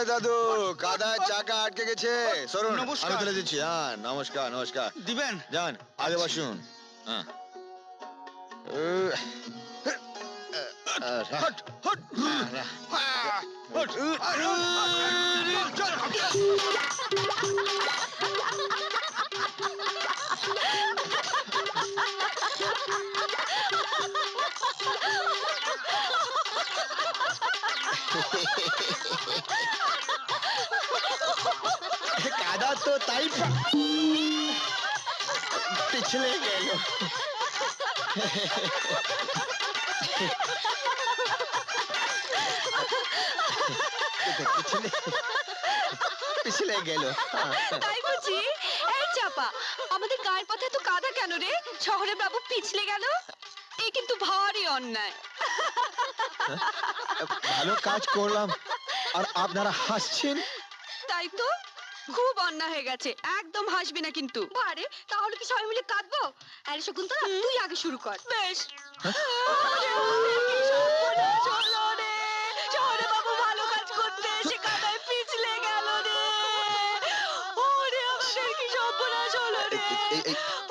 দাদু, কাদায় চাকা আটকে গেছে, সরুন, নমস্কার। আমি ফেলে দিচ্ছি। হ্যাঁ, নমস্কার নমস্কার। দিবেন? যান, আগে বসুন। হ্যাঁ। কাদা তো তাই পিছলে গেল। পিছলে গেল। তাই বুঝি? এই চাপা, আমাদের গায়ের পথে তো কাদা কেন রে? শহরে বাবু পিছলে গেল, এ কিন্তু ভারী অন্যায়। ভালো কাজ করলাম আর আপনারা হাসছেন। তাই তো, খুব অন্যায় হয়ে গেছে, একদম হাসবি না কিন্তু। আরে তাহলে কি সবাই মিলে কাঁদবো? আরে শকুন্তলা, তুই আগে শুরু কর। বেশ। শহরে বাবু ভালো কাজ করতে এসে কাদায় পিছলে গেল রে। ওরে আমাদের কি সর্বনাশ হলো রে।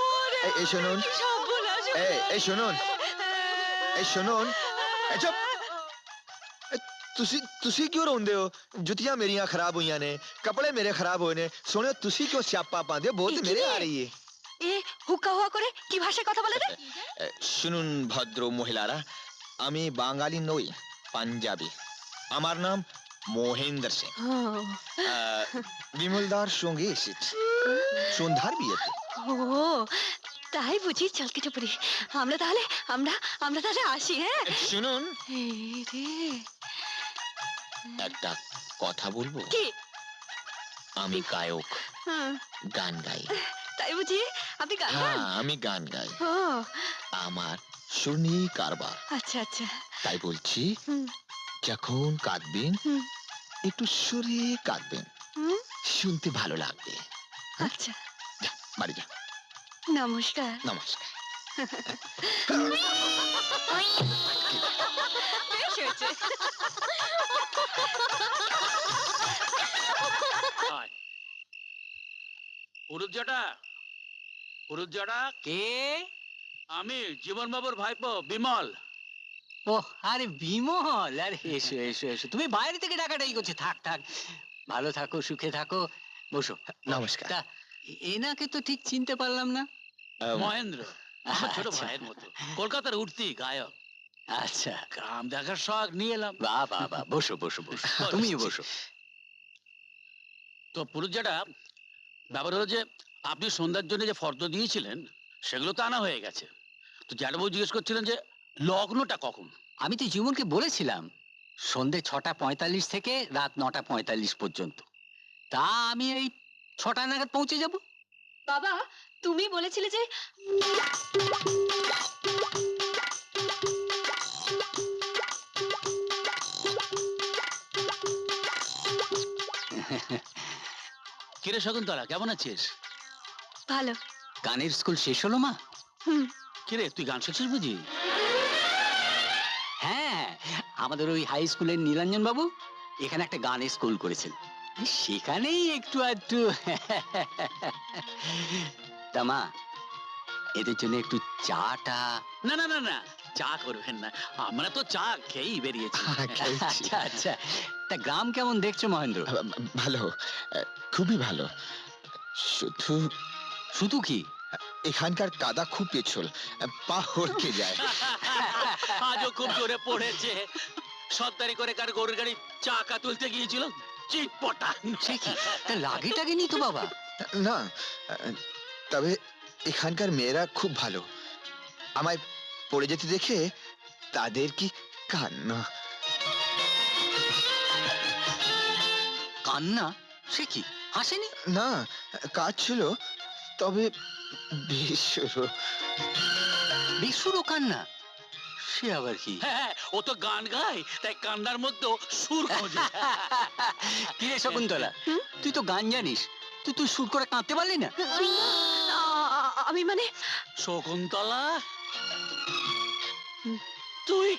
ওরে এই শুনুন, কি সর্বনাশ হলো। এই শুনুন, এই শুনুন। चुप। ਤੁਸੀਂ ਕਿਉਂ ਰੋਂਦੇ ਹੋ? ਜੁੱਤੀਆਂ ਮੇਰੀਆਂ ਖਰਾਬ ਹੋਈਆਂ ਨੇ, ਕੱਪੜੇ ਮੇਰੇ ਖਰਾਬ ਹੋਏ ਨੇ। ਸੁਣਿਓ, ਤੁਸੀਂ ਕਿਉਂ ਸਿਆਪਾ ਪਾਉਂਦੇ ਹੋ? ਬਹੁਤ ਮੇਰੇ ਆ ਰਹੀ है। এ হুক্কা হুয়া করে কি ভাষায় কথা বলে রে? শুনুন ভদ্র মহিলারা, আমি বাঙালি নই, পাঞ্জাবি। আমার নাম মহেন্দ্র সিং। বিমলদার সঙ্গে এসেছি সন্ধ্যার বিয়েতে। ও তাই বুঝি, চল কেটে পড়ি আমরা তাহলে। আমরা তাহলে আসি। হ্যাঁ শুনুন, এই রে, একটা কথা বলবো? কি? আমি গায়ক, হ্যাঁ, গান গাই। তাই বুঝি আপনি গান গান? হ্যাঁ, আমি গান গাই। ও আমার সুর নিয়েই কারবার। আচ্ছা আচ্ছা। তাই বলছি, হুম যখন কাঁদবেন হুম একটু সুরে কাঁদবেন, হুম, শুনতে ভালো লাগবে। আচ্ছা। যা, বাড়ি যা। নমস্কার। নমস্কার। বেশ হয়েছে। পুরুজটা কে? আমি জীবন বাবুর ভাইপো বিমল। ও আরে বিমল, আরে এসো এসো এসো। তুমি বাইরে থেকে ডাকাডাকি করছো। থাক থাক, ভালো থাকো, সুখে থাকো, বসো। নমস্কার। তা এনাকে তো ঠিক চিনতে পারলাম না। মহেন্দ্র, আমার ছোট আচ্ছা। ভাইয়ের মতো, কলকাতার উঠতি গায়ক। আচ্ছা, গ্রাম দেখার শখ নিয়ে এলাম। বাহ বাহ বাহ, বসো বসো বসো, তুমিও বসো। তো পুরুজটা ব্যাপার হলো যে, আপনি সন্ধ্যার জন্য যে ফর্দ দিয়েছিলেন সেগুলো তো আনা হয়ে গেছে। তো জ্যাঠাবাবু জিজ্ঞেস করছিলেন যে লগ্নটা কখন। আমি তো জীবনকে বলেছিলাম সন্ধে 6:45 থেকে রাত 9:45 পর্যন্ত। তা আমি এই 6টা নাগাদ পৌঁছে যাব। বাবা, তুমি বলেছিলে যে কিরে শকুন্তলা, কেমন আছিস? ভালো। গানের স্কুল শেষ হলো মা? হুম, কিরে, তুই গান শিখছিস বুঝি? হ্যাঁ, আমাদের ওই হাই স্কুলের নীলাঞ্জন বাবু এখানে একটা গানের স্কুল করেছেন, সেখানেই একটু আধটু। তা মা, এদের জন্য একটু চাটা। না না না না, চা করবেন না, আমরা তো চা খেয়েই বেরিয়েছি। আচ্ছা আচ্ছা। তা গ্রাম কেমন দেখছো মহেন্দ্র? ভালো, খুবই ভালো। শুধু শুধু কি? এখানকার কাদা খুব পেছল, পা হড়কে যায়। আজও খুব জোরে পড়েছে। সর্দারি করে কার গরুর গাড়ি চাকা তুলতে গিয়েছিল, চিটপটা। সে কি? তা লাগে টাগে নি তো বাবা? না, তবে এখানকার মেয়েরা খুব ভালো। আমায় পড়ে যেতে দেখে তাদের কি কান্না। কান্না? সে কি, হাসেনি? না, কাজ ছিল, তবে বেসুরো। বেসুরো কান্না? সে আবার কি? হ্যাঁ, ও তো গান গায়, তাই কান্নার মধ্যে সুর খোঁজে। কিরে শকুন্তলা, তুই তো গান জানিস, তুই সুর করে কাঁদতে পারলি না? আমি মানে শকুন্তলা, তুই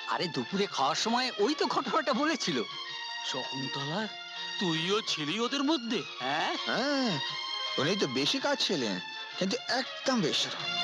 আরে দুপুরে খাওয়ার সময় ওই তো ঘটনাটা বলেছিল। শকুন্তলা তুইও ছিলি ওদের মধ্যে? হ্যাঁ, হ্যাঁ, উনি তো বেশি কাজ ছিলেন, কিন্তু একদম বেশরম।